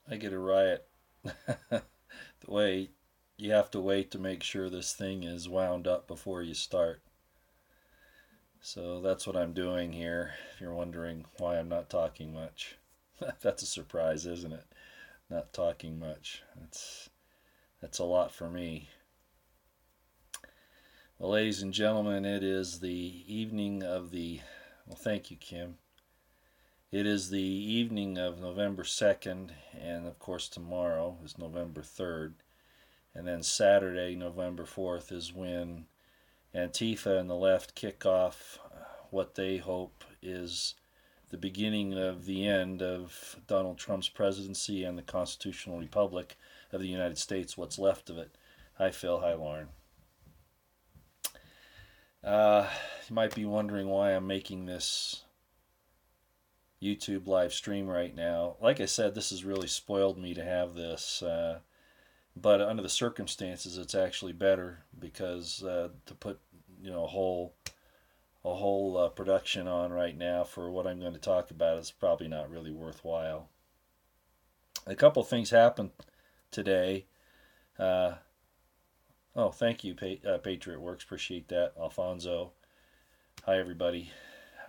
I get a riot. The way you have to wait to make sure this thing is wound up before you start. So that's what I'm doing here. If you're wondering why I'm not talking much, that's a surprise, isn't it? Not talking much. That's a lot for me. Well, ladies and gentlemen, it is the evening of the. Well, thank you, Kim. It is the evening of November 2nd, and of course, tomorrow is November 3rd. And then Saturday, November 4th, is when Antifa and the left kick off what they hope is the beginning of the end of Donald Trump's presidency and the constitutional republic of the United States, what's left of it. Hi, Phil. Hi, Lauren. You might be wondering why I'm making this YouTube live stream right now. Like I said, this has really spoiled me to have this, but under the circumstances, it's actually better because to put a whole production on right now for what I'm going to talk about is probably not really worthwhile. A couple things happened today. Uh, oh, thank you, Patriot Works. Appreciate that, Alfonso. Hi, everybody.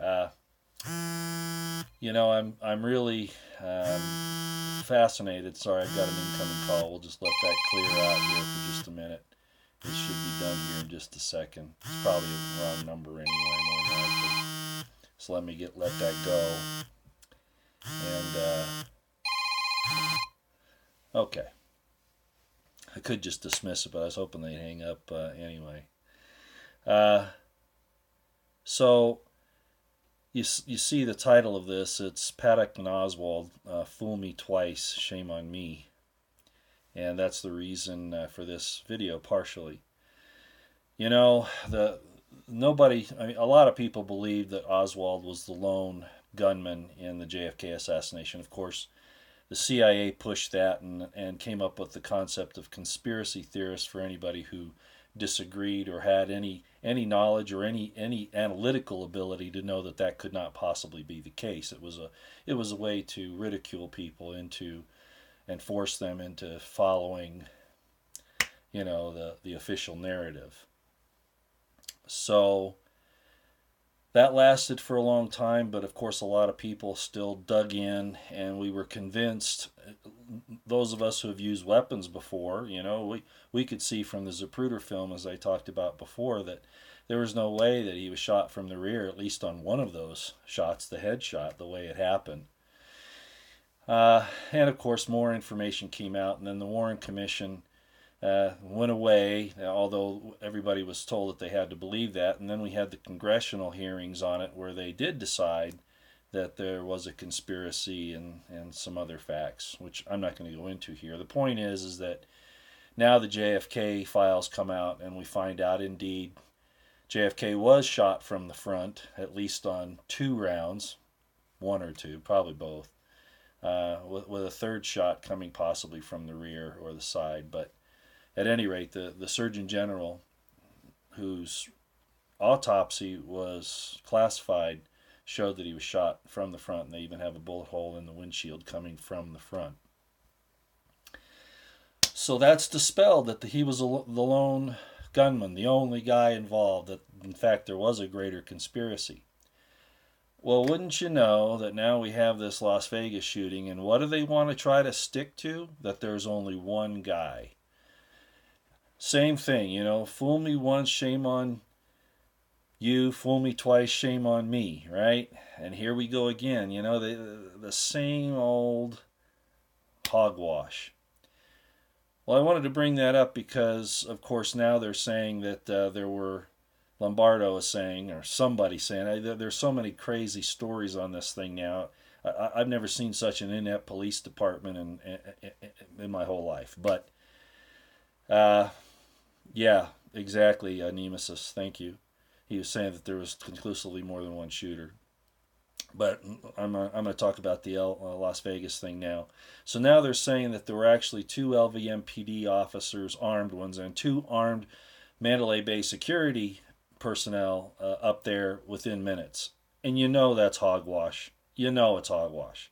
Uh, I'm really fascinated. Sorry, I've got an incoming call. We'll just let that clear out here for just a minute. This should be done here in just a second. It's probably a wrong number anyway, more likely. So let me let that go. And okay, I could just dismiss it, but I was hoping they'd hang up anyway. Uh, so you see the title of this. It's Paddock and Oswald, Fool Me Twice, Shame on Me. And that's the reason for this video, partially. You know, a lot of people believe that Oswald was the lone gunman in the JFK assassination. Of course, the CIA pushed that and came up with the concept of conspiracy theorists for anybody who disagreed or had any knowledge or any analytical ability to know that that could not possibly be the case. It was a way to ridicule people into and force them into following, the official narrative. So that lasted for a long time, but of course, a lot of people still dug in, and we were convinced. Those of us who have used weapons before, we could see from the Zapruder film, as I talked about before, that there was no way that he was shot from the rear, at least on one of those shots, the headshot, the way it happened. And of course, more information came out, and then the Warren Commission went away, although everybody was told that they had to believe that. And then we had the congressional hearings on it where they did decide that there was a conspiracy and some other facts, which I'm not going to go into here. The point is that now the JFK files come out and we find out indeed JFK was shot from the front, at least on 2 rounds, 1 or 2, probably both, with a third shot coming possibly from the rear or the side. But at any rate, the Surgeon General, whose autopsy was classified, showed that he was shot from the front, and they even have a bullet hole in the windshield coming from the front. So that's dispelled that he was the lone gunman, the only guy involved, that in fact there was a greater conspiracy. Well, wouldn't you know that now we have this Las Vegas shooting, and what do they want to try to stick to? That there's only one guy. Same thing, fool me once, shame on you, fool me twice, shame on me, right? And here we go again, the same old hogwash. Well, I wanted to bring that up because, of course, now they're saying that Lombardo is saying, or somebody saying, there's so many crazy stories on this thing now. I've never seen such an inept police department in my whole life. But, yeah, exactly, Nemesis, thank you. He was saying that there was conclusively more than one shooter. But I'm going to talk about the Las Vegas thing now. So now they're saying that there were actually 2 LVMPD officers, armed ones, and 2 armed Mandalay Bay security personnel up there within minutes. And that's hogwash. It's hogwash.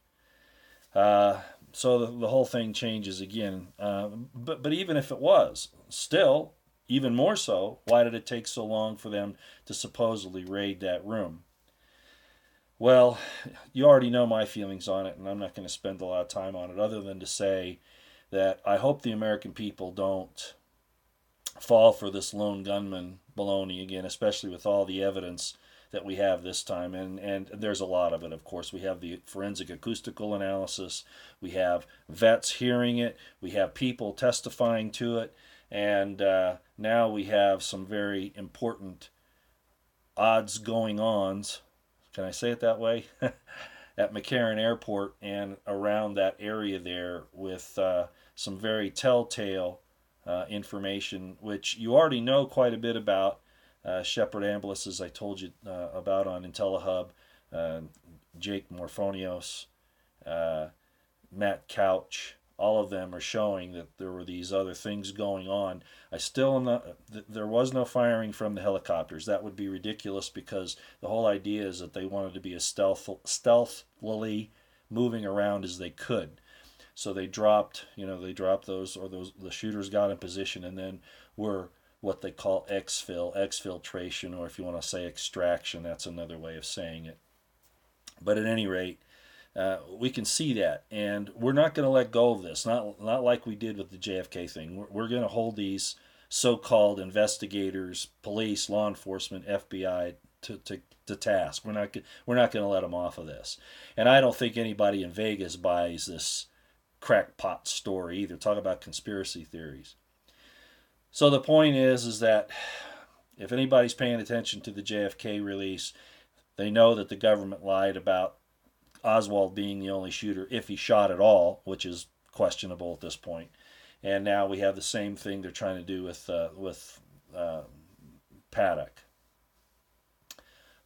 So the whole thing changes again. But even if it was, still, even more so, why did it take so long for them to supposedly raid that room? Well, you already know my feelings on it, and I'm not going to spend a lot of time on it other than to say that I hope the American people don't fall for this lone gunman baloney again, especially with all the evidence that we have this time. And there's a lot of it, of course. We have the forensic acoustical analysis, we have vets hearing it, we have people testifying to it, and now we have some very important odds going ons. Can I say it that way? At McCarran Airport and around that area there with some very telltale information, which you already know quite a bit about. Shepard Ambulance, as I told you about on IntelliHub, Jake Morphonios, Matt Couch, all of them are showing that there were these other things going on. I still am not, there was no firing from the helicopters. That would be ridiculous because the whole idea is that they wanted to be as stealthily moving around as they could. So they dropped those, or the shooters got in position and then were what they call exfiltration, or if you want to say extraction, that's another way of saying it. But at any rate, we can see that, and we're not going to let go of this. Not like we did with the JFK thing. We're going to hold these so-called investigators, police, law enforcement, FBI to task. We're not going to let them off of this. And I don't think anybody in Vegas buys this crackpot story either. Talk about conspiracy theories. So the point is that if anybody's paying attention to the JFK release, they know that the government lied about Oswald being the only shooter, if he shot at all, which is questionable at this point. And now we have the same thing they're trying to do with Paddock.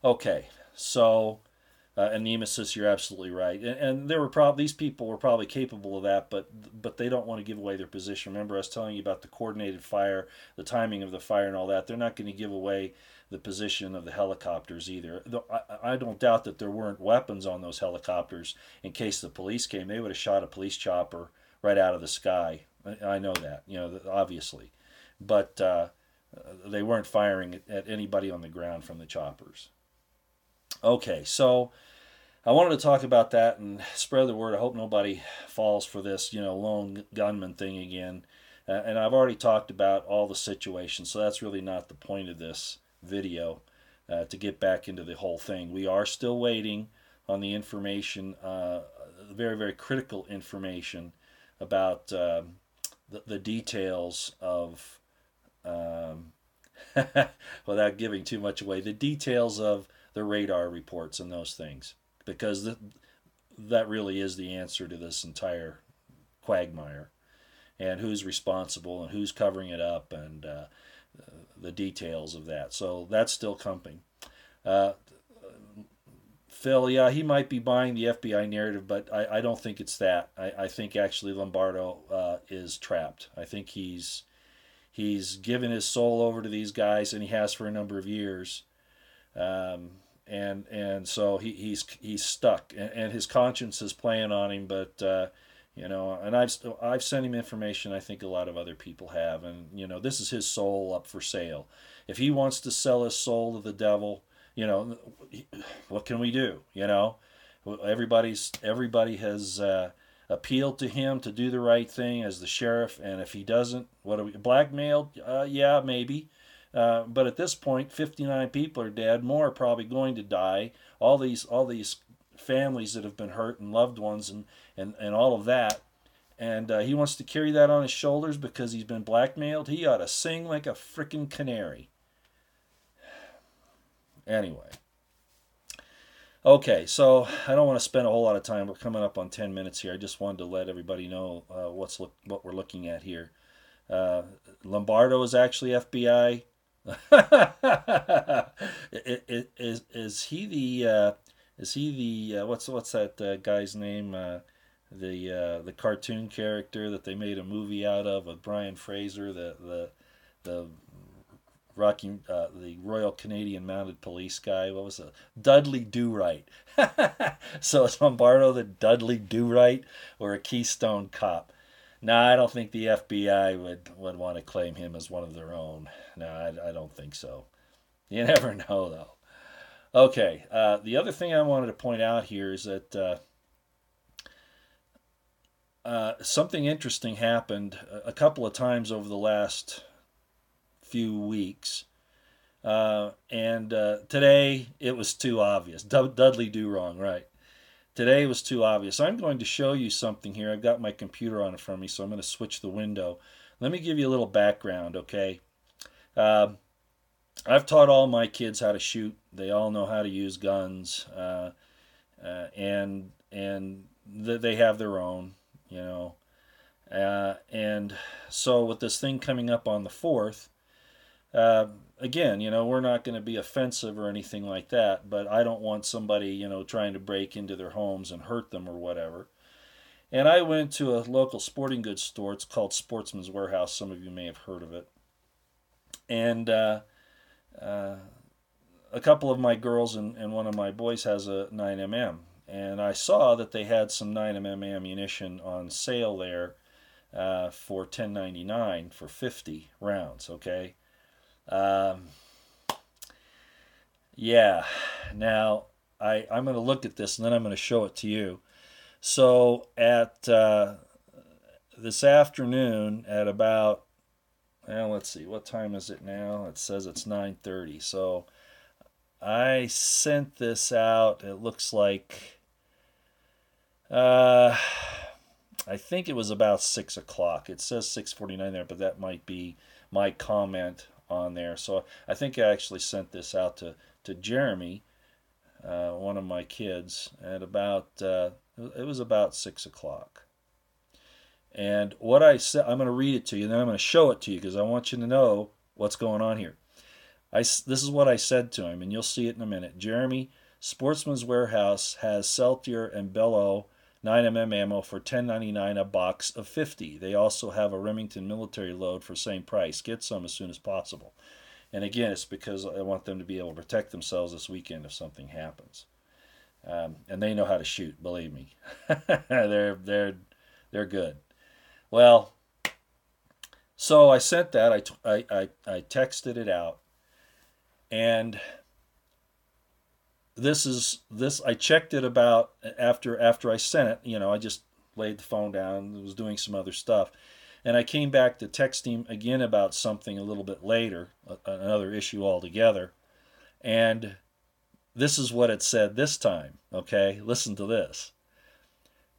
Okay, so and Nemesis, you're absolutely right, and there were these people were probably capable of that, but they don't want to give away their position. Remember, I was telling you about the coordinated fire, the timing of the fire, and all that. They're not going to give away the position of the helicopters either. I don't doubt that there weren't weapons on those helicopters in case the police came. They would have shot a police chopper right out of the sky. I know that, obviously, but they weren't firing at anybody on the ground from the choppers. Okay, so I wanted to talk about that and spread the word. I hope nobody falls for this, lone gunman thing again. And I've already talked about all the situations, so that's really not the point of this video, to get back into the whole thing. We are still waiting on the information, very, very critical information about the details of, without giving too much away, the details of the radar reports and those things, because that really is the answer to this entire quagmire, and who's responsible and who's covering it up, and the details of that. So that's still coming. Phil, yeah, he might be buying the FBI narrative, but I don't think it's that. I think actually Lombardo is trapped. I think he's given his soul over to these guys, and he has for a number of years. And so he's stuck, and his conscience is playing on him. But and I've sent him information. I think a lot of other people have, and this is his soul up for sale. If he wants to sell his soul to the devil, what can we do? Everybody has appealed to him to do the right thing as the sheriff, and if he doesn't, what are we, blackmailed? Yeah, maybe. But at this point, 59 people are dead. More are probably going to die. All these families that have been hurt, and loved ones, and all of that. And he wants to carry that on his shoulders because he's been blackmailed. He ought to sing like a frickin' canary. Anyway. Okay, so I don't want to spend a whole lot of time. We're coming up on 10 minutes here. I just wanted to let everybody know what we're looking at here. Lombardo is actually FBI. Is he the what's that guy's name? The cartoon character that they made a movie out of with Brian Fraser, the the Royal Canadian Mounted Police guy. What was it? Dudley Do-Right. So is Lombardo the Dudley Do-Right or a Keystone Cop? No, I don't think the FBI would want to claim him as one of their own. No, I don't think so. You never know, though. Okay, the other thing I wanted to point out here is that something interesting happened a couple of times over the last few weeks. And today it was too obvious. Dudley Do Wrong, right. Today was too obvious. I'm going to show you something here. I've got my computer on in front of me, so I'm going to switch the window. Let me give you a little background, okay? I've taught all my kids how to shoot. They all know how to use guns, and they have their own, you know. And so with this thing coming up on the 4th, again, you know, we're not going to be offensive or anything like that, but I don't want somebody, you know, trying to break into their homes and hurt them or whatever. And I went to a local sporting goods store. It's called Sportsman's Warehouse. Some of you may have heard of it. And a couple of my girls and one of my boys has a 9mm. And I saw that they had some 9mm ammunition on sale there for $10.99 for 50 rounds, okay? Yeah, now I'm going to look at this and then I'm going to show it to you. So at this afternoon at about, well, let's see, what time is it now? It says it's 9:30. So I sent this out. It looks like, I think it was about 6 o'clock. It says 6:49 there, but that might be my comment on there. So I think I actually sent this out to Jeremy, one of my kids, at about, it was about 6 o'clock. And what I said, I'm going to read it to you, and then I'm going to show it to you because I want you to know what's going on here. This is what I said to him, and you'll see it in a minute. Jeremy, Sportsman's Warehouse has Celtier and Bellow 9mm ammo for $10.99 a box of 50. They also have a Remington military load for same price. Get some as soon as possible. And again, it's because I want them to be able to protect themselves this weekend if something happens. And they know how to shoot, believe me. They're good. Well, so I sent that. I texted it out, and this I checked it about after I sent it. You know, I just laid the phone down and was doing some other stuff, and I came back to text him again about something a little bit later, another issue altogether, and this is what it said this time. Okay, listen to this.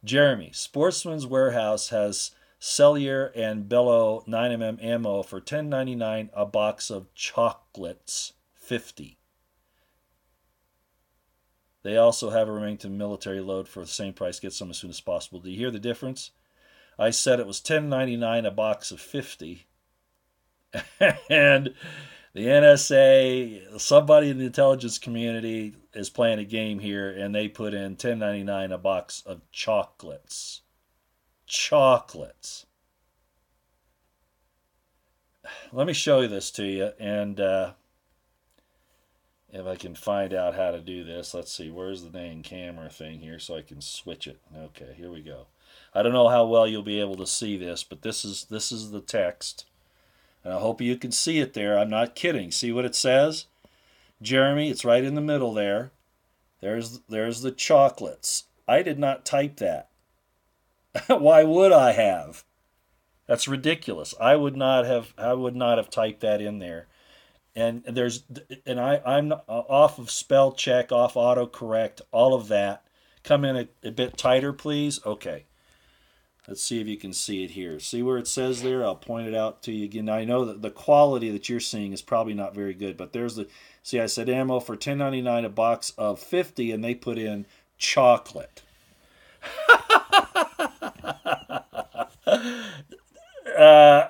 Jeremy, Sportsman's Warehouse has Cellier and Bellow 9mm ammo for $10.99 a box of chocolates, 50. They also have a Remington military load for the same price. Get some as soon as possible. Do you hear the difference? I said it was $10.99 a box of 50. And the NSA, somebody in the intelligence community is playing a game here, and they put in $10.99 a box of chocolates. Chocolates. Let me show you this to you, and if I can find out how to do this. Let's see, where's the dang camera thing here so I can switch it. Okay, here we go. I don't know how well you'll be able to see this, but this is the text. And I hope you can see it there. I'm not kidding. See what it says? Jeremy, it's right in the middle there. There's the chocolates. I did not type that. Why would I have? That's ridiculous. I would not have typed that in there. And I'm off of spell check, off autocorrect, all of that. Come in a bit tighter, please. Okay. Let's see if you can see it here. See where it says there? I'll point it out to you again. Now, I know that the quality that you're seeing is probably not very good, but there's the, see, I said ammo for $10.99 a box of 50, and they put in chocolate.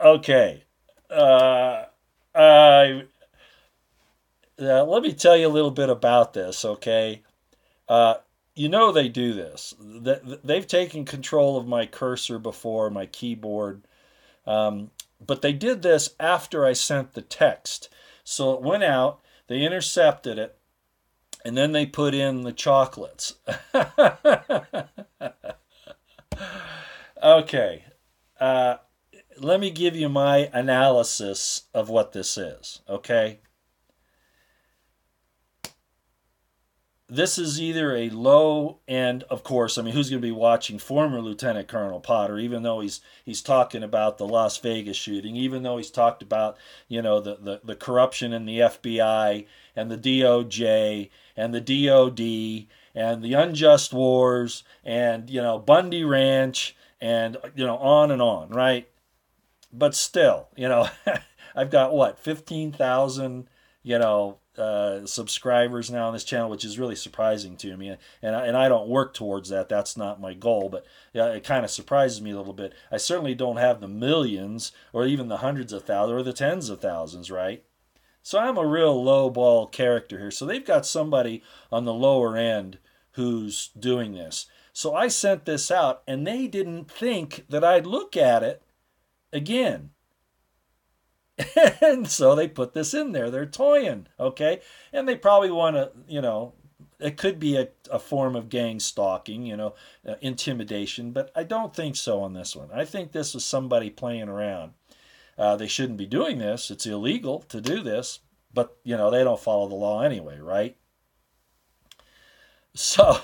Okay. Let me tell you a little bit about this, okay? You know they do this. They've taken control of my cursor before, my keyboard, but they did this after I sent the text. So it went out, they intercepted it, and then they put in the chocolates. Okay, let me give you my analysis of what this is, okay? This is either a low end, of course. I mean, who's going to be watching former Lieutenant Colonel Potter, even though he's talking about the Las Vegas shooting, even though he's talked about, the corruption in the FBI and the DOJ and the DOD and the unjust wars and, Bundy Ranch and, on and on, right? But still, I've got what, 15,000, subscribers now on this channel, which is really surprising to me. And I don't work towards that. That's not my goal. But yeah, it kind of surprises me a little bit. I certainly don't have the millions or even the hundreds of thousands or the tens of thousands, right? So I'm a real low ball character here. So they've got somebody on the lower end who's doing this. So I sent this out, and they didn't think that I'd look at it again. And so they put this in there. They're toying, okay? And they probably want to, it could be a form of gang stalking, intimidation, but I don't think so on this one. I think this was somebody playing around. They shouldn't be doing this. It's illegal to do this, but, they don't follow the law anyway, right? So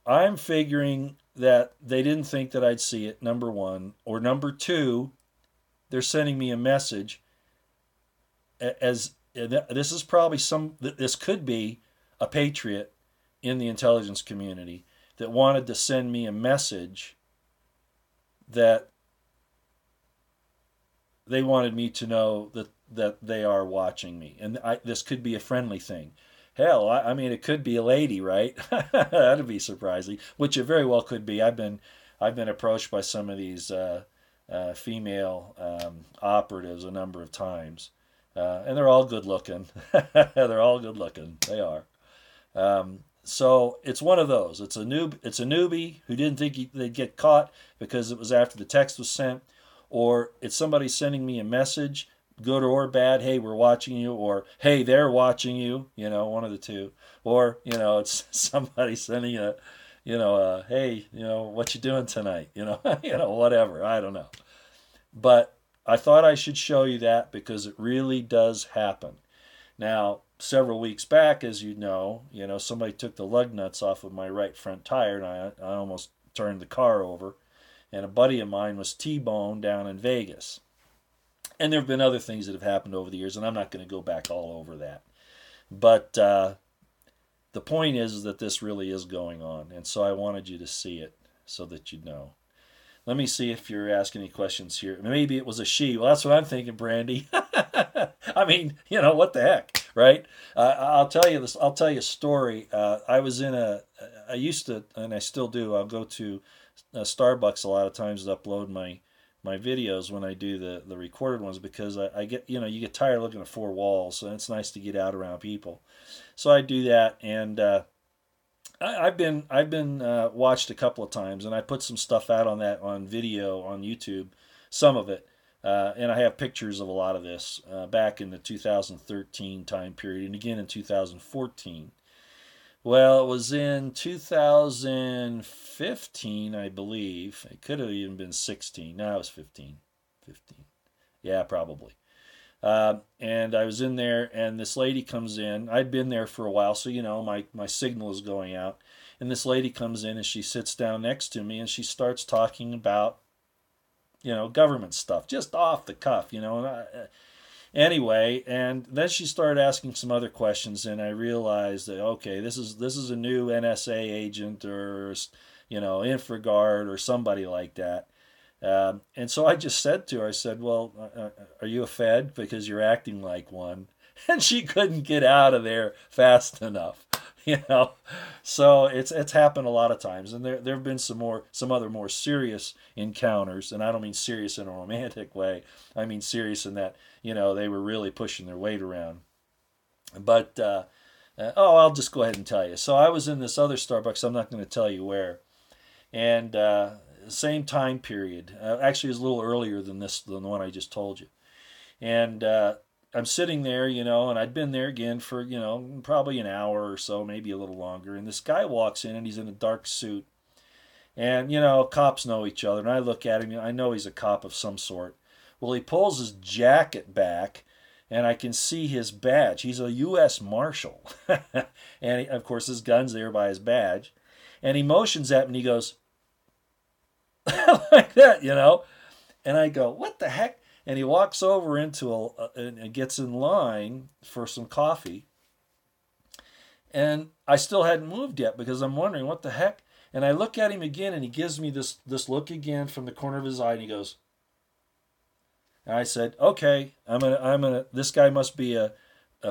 I'm figuring that they didn't think that I'd see it, number one. Or number two, they're sending me a message as this is probably this could be a patriot in the intelligence community that wanted to send me a message that they wanted me to know that they are watching me. And this could be a friendly thing. Hell, I mean, it could be a lady, right? That'd be surprising, which it very well could be. I've been approached by some of these female operatives a number of times, and they're all good looking. They're all good looking. They are. So it's one of those. It's a newbie who didn't think they'd get caught because it was after the text was sent, or it's somebody sending me a message, good or bad. Hey, we're watching you, or hey, they're watching you. One of the two. Or it's somebody sending hey, what you doing tonight? Whatever. I don't know. But I thought I should show you that because it really does happen. Now, several weeks back, as you know, somebody took the lug nuts off of my right front tire, and I almost turned the car over. And a buddy of mine was T-boned down in Vegas. And there have been other things that have happened over the years, and I'm not going to go back all over that. But the point is that this really is going on, and so I wanted you to see it so that you'd know. Let me see if you're asking any questions here. Maybe it was a she. Well, that's what I'm thinking, Brandy. I mean, what the heck, right? I'll tell you this. I'll tell you a story. I used to, and I still do. I'll go to Starbucks a lot of times to upload my videos when I do the recorded ones, because I get, you get tired of looking at four walls, and it's nice to get out around people. So I do that, and I've been watched a couple of times, and I put some stuff out on video on YouTube, some of it, and I have pictures of a lot of this back in the 2013 time period, and again in 2014. Well, it was in 2015, I believe. It could have even been 16. No, it was 15. 15. Yeah, probably. And I was in there, and this lady comes in. I'd been there for a while, so, my signal is going out. And this lady comes in, and she sits down next to me, and she starts talking about, government stuff, just off the cuff, Anyway, and then she started asking some other questions, and I realized that, okay, this is a new NSA agent or, InfraGard or somebody like that. And so I just said to her, I said, well, are you a Fed? Because you're acting like one. And she couldn't get out of there fast enough, So it's happened a lot of times, and there have been some other more serious encounters, and I don't mean serious in a romantic way. I mean serious in that they were really pushing their weight around. But I'll just go ahead and tell you. So I was in this other Starbucks. I'm not going to tell you where, and same time period. Actually, it was a little earlier than the one I just told you. And I'm sitting there, and I'd been there again for, probably an hour or so, maybe a little longer. And this guy walks in, and he's in a dark suit. And, cops know each other. And I look at him, I know he's a cop of some sort. Well, he pulls his jacket back, and I can see his badge. He's a U.S. Marshal. And, of course, his gun's there by his badge. And he motions at me, and he goes, like that, And I go, what the heck? And he walks over and gets in line for some coffee. And I still hadn't moved yet because I'm wondering, what the heck? And I look at him again, and he gives me this look again from the corner of his eye, and he goes, and I said, okay, this guy must be a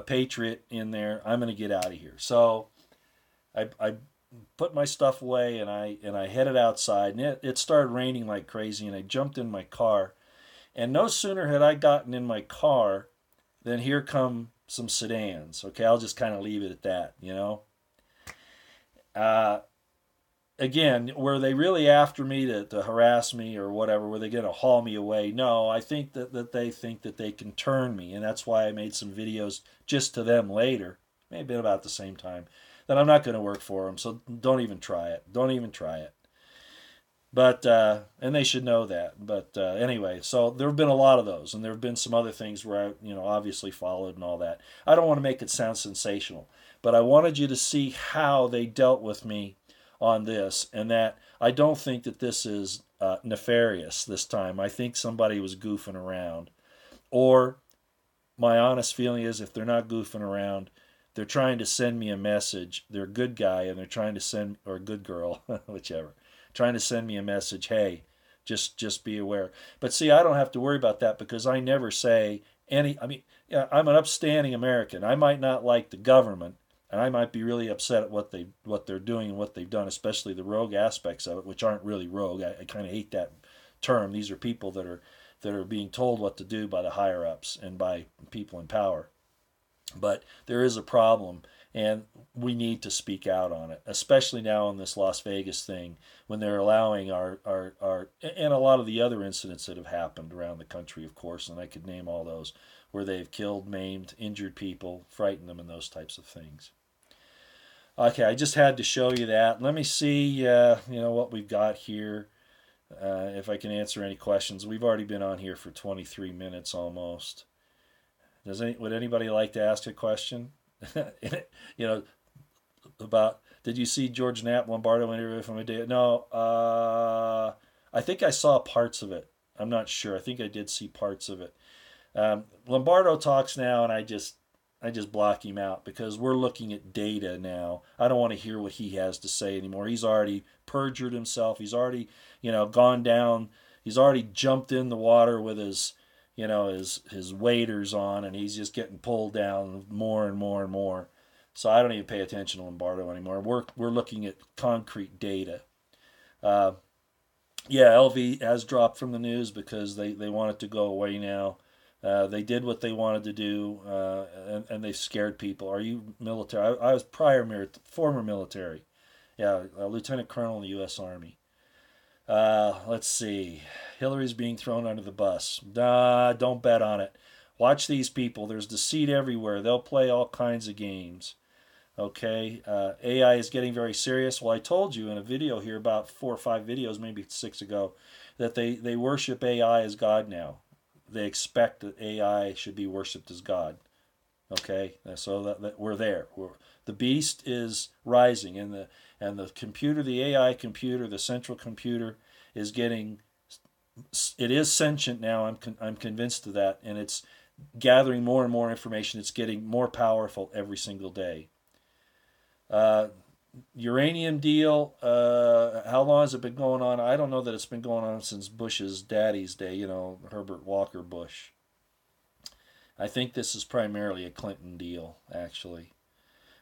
patriot in there. I'm gonna get out of here. So I put my stuff away, and I headed outside, and it started raining like crazy, and I jumped in my car. And no sooner had I gotten in my car than here come some sedans. Okay, I'll just kind of leave it at that, Again, were they really after me to harass me or whatever? Were they going to haul me away? No, I think that they think that they can turn me. And that's why I made some videos just to them later, maybe about the same time, that I'm not going to work for them. So don't even try it. Don't even try it. But, and they should know that. But anyway, so there have been a lot of those. And there have been some other things where I, obviously followed and all that. I don't want to make it sound sensational. But I wanted you to see how they dealt with me on this. And that I don't think that this is nefarious this time. I think somebody was goofing around. Or my honest feeling is if they're not goofing around, they're trying to send me a message. They're a good guy and they're trying to send, or a good girl, whichever. Trying to send me a message, hey, just be aware. But see, I don't have to worry about that because I never say I'm an upstanding American. I might not like the government, and I might be really upset at what they're doing and what they've done, especially the rogue aspects of it, which aren't really rogue. I kind of hate that term. These are people that are being told what to do by the higher ups and by people in power. But there is a problem, and we need to speak out on it, especially now in this Las Vegas thing when they're allowing our and a lot of the other incidents that have happened around the country, of course, and I could name all those, where they've killed, maimed, injured people, frightened them, and those types of things. Okay, I just had to show you that. Let me see, what we've got here, if I can answer any questions. We've already been on here for 23 minutes almost. Would anybody like to ask a question? About, did you see George Knapp Lombardo interview from a day? No, I think I saw parts of it. I'm not sure. I think I did see parts of it. Lombardo talks now, and I just block him out because we're looking at data now. I don't want to hear what he has to say anymore. He's already perjured himself. He's already, gone down. He's already jumped in the water with his waders on, and he's just getting pulled down more and more and more. So I don't even pay attention to Lombardo anymore. We're looking at concrete data. LV has dropped from the news because they want it to go away now. They did what they wanted to do, and they scared people. Are you military? I was former military. Yeah, a lieutenant colonel in the U.S. Army. Let's see. Hillary's being thrown under the bus. Don't bet on it. Watch these people. There's deceit everywhere. They'll play all kinds of games. Okay. AI is getting very serious. Well, I told you in a video here about 4 or 5 videos, maybe 6 ago, that they worship AI as God now. They expect that AI should be worshipped as God. Okay. So that we're there. The beast is rising, and the computer, the AI computer, the central computer, is it is sentient now. I'm convinced of that, and it's gathering more and more information. It's getting more powerful every single day. Uranium deal, how long has it been going on? I don't know that it's been going on since Bush's daddy's day, Herbert Walker Bush. I think this is primarily a Clinton deal, actually.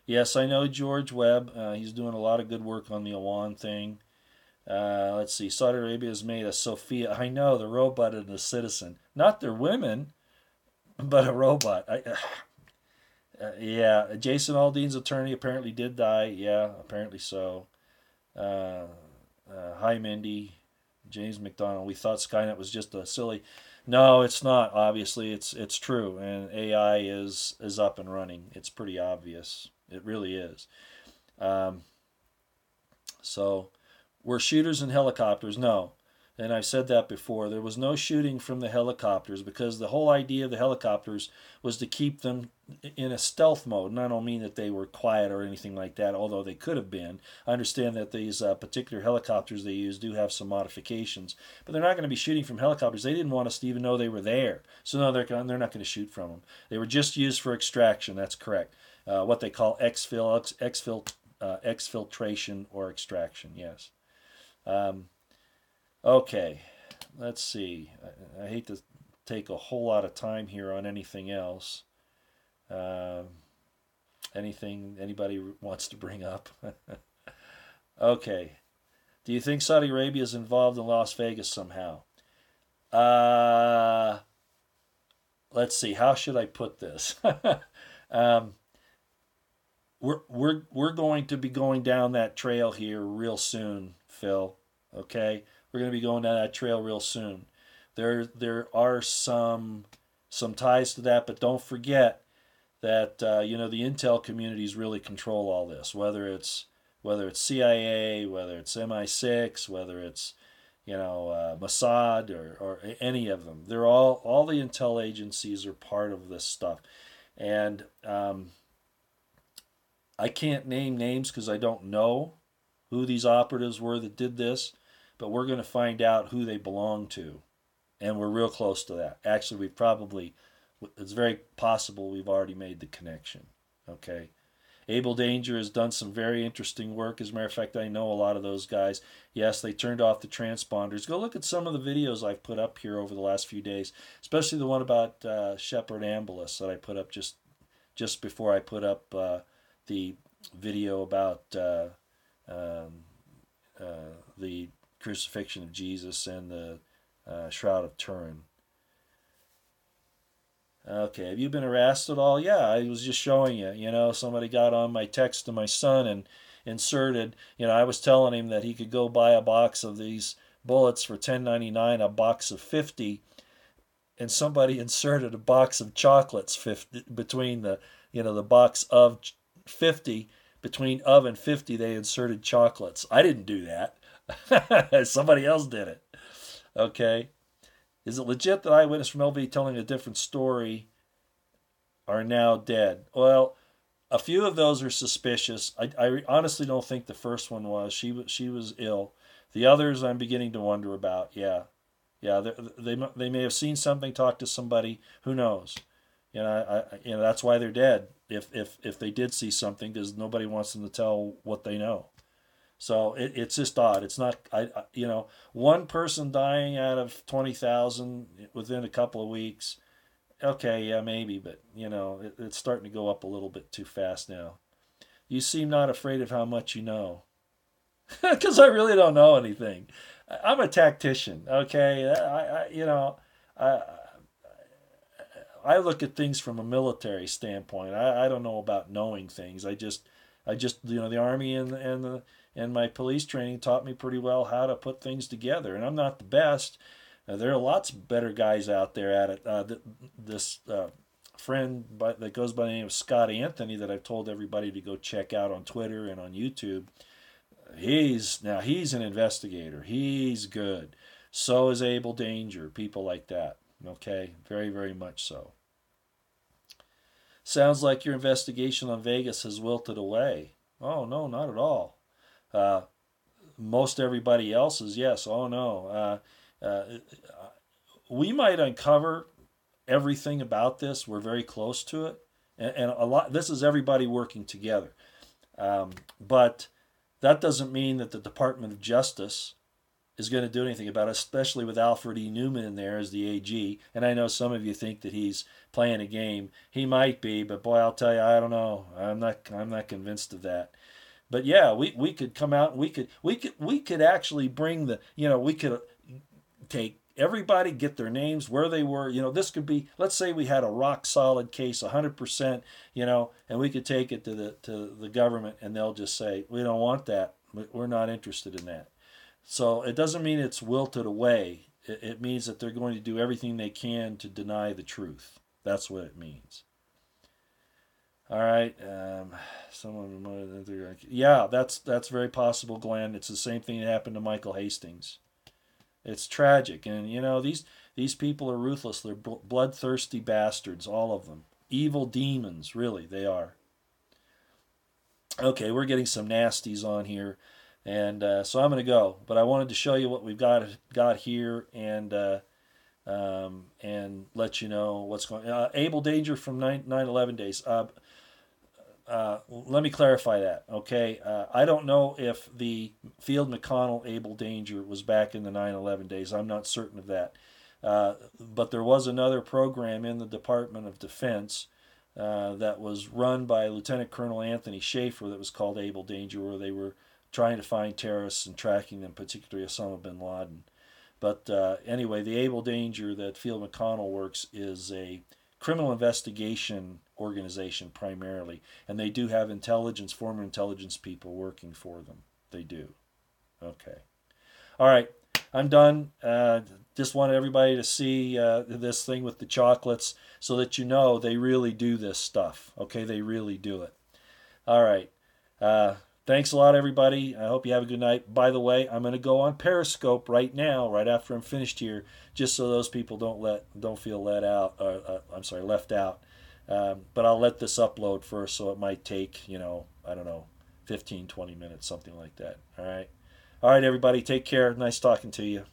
Yes, I know George Webb. He's doing a lot of good work on the Iran thing. Let's see. Saudi Arabia has made a Sophia. I know, the robot and the citizen. Not their women, but a robot. Yeah, Jason Aldean's attorney apparently did die. Yeah, apparently so. Hi, Mindy. James McDonald. We thought Skynet was just a silly. No, it's not. Obviously, it's true, and AI is up and running. It's pretty obvious. It really is. Um, so, were shooters in helicopters? No. And I've said that before. There was no shooting from the helicopters because the whole idea of the helicopters was to keep them in a stealth mode. And I don't mean that they were quiet or anything like that, although they could have been. I understand that these particular helicopters they use do have some modifications, but they're not going to be shooting from helicopters. They didn't want us to even know they were there. So no, they're not going to shoot from them. They were just used for extraction. That's correct. What they call exfiltration or extraction. Yes. Um, Okay, let's see. I hate to take a whole lot of time here on anything else. Uh, Anything anybody wants to bring up? Okay. Do you think Saudi Arabia is involved in Las Vegas somehow? Uh, let's see. How should I put this? um, we're going to be going down that trail here real soon, Phil. Okay, we're going to be going down that trail real soon. There are some ties to that, but don't forget that the intel communities really control all this. Whether it's CIA, whether it's MI6, whether it's Mossad or any of them. They're all the intel agencies are part of this stuff, and I can't name names because I don't know who these operatives were that did this, but we're going to find out who they belong to. And we're real close to that. Actually, it's very possible we've already made the connection. Okay. Able Danger has done some very interesting work. As a matter of fact, I know a lot of those guys. Yes, they turned off the transponders. Go look at some of the videos I've put up here over the last few days, especially the one about Shepard Ambulance that I put up just before I put up the video about um, the crucifixion of Jesus and the Shroud of Turin. Okay, have you been harassed at all? Yeah, I was just showing you. Somebody got on my text to my son and inserted. I was telling him that he could go buy a box of these bullets for $10.99, a box of 50, and somebody inserted a box of chocolates 50 between the box of 50 between of and 50. They inserted chocolates. I didn't do that. Somebody else did it. Okay. Is it legit that eyewitness from LV telling a different story are now dead? Well, a few of those are suspicious. I honestly don't think the first one was. She was ill. The others I'm beginning to wonder about. Yeah, they may have seen something, talked to somebody. Who knows? That's why they're dead. If they did see something, because nobody wants them to tell what they know. So it's just odd. It's not, one person dying out of 20,000 within a couple of weeks. Okay, yeah, maybe, but it's starting to go up a little bit too fast now. You seem not afraid of how much you know, because I really don't know anything. I'm a tactician. Okay, I I look at things from a military standpoint. I don't know about knowing things. I just the army and my police training taught me pretty well how to put things together. And I'm not the best. There are lots better guys out there at it. This friend that goes by the name of Scott Anthony that I've told everybody to go check out on Twitter and on YouTube. He's an investigator. He's good. So is Able Danger. People like that. Okay, very, very much so. Sounds like your investigation on Vegas has wilted away. Oh, no, not at all. Uh, Most everybody else's, yes. Oh, no. We might uncover everything about this. We're very close to it. And a lot. This is everybody working together. But that doesn't mean that the Department of Justice is going to do anything about it, especially with Alfred E. Newman in there as the AG. And I know some of you think that he's playing a game. He might be, but boy, I'll tell you, I don't know. I'm not convinced of that. But yeah, we could come out and we could actually bring we could take everybody, get their names, where they were. This could be, let's say we had a rock solid case, 100%, and we could take it to the government, and they'll just say, we don't want that. We're not interested in that. So it doesn't mean it's wilted away. It means that they're going to do everything they can to deny the truth. That's what it means. All right. Yeah, that's very possible, Glenn. It's the same thing that happened to Michael Hastings. It's tragic, and these people are ruthless. They're bloodthirsty bastards, all of them. Evil demons, really, they are. Okay, we're getting some nasties on here, and so I'm going to go. But I wanted to show you what we've got here, and let you know what's going on. Able danger from 9/11 days. Let me clarify that, okay? I don't know if the Field McConnell able danger was back in the 9/11 days. I'm not certain of that. But there was another program in the Department of Defense that was run by Lieutenant Colonel Anthony Schaefer that was called Able Danger, where they were trying to find terrorists and tracking them, particularly Osama bin Laden. But anyway, the Able Danger that Field McConnell works is a criminal investigation organization primarily, and they do have intelligence, former intelligence people working for them. They do. Okay. All right. I'm done. Just wanted everybody to see this thing with the chocolates so that you know they really do this stuff. Okay, they really do it. All right. Thanks a lot, everybody. I hope you have a good night. By the way, I'm going to go on Periscope right now, right after I'm finished here, just so those people don't feel left out. But I'll let this upload first, so it might take I don't know, 15, 20 minutes, something like that. All right. All right, everybody. Take care. Nice talking to you.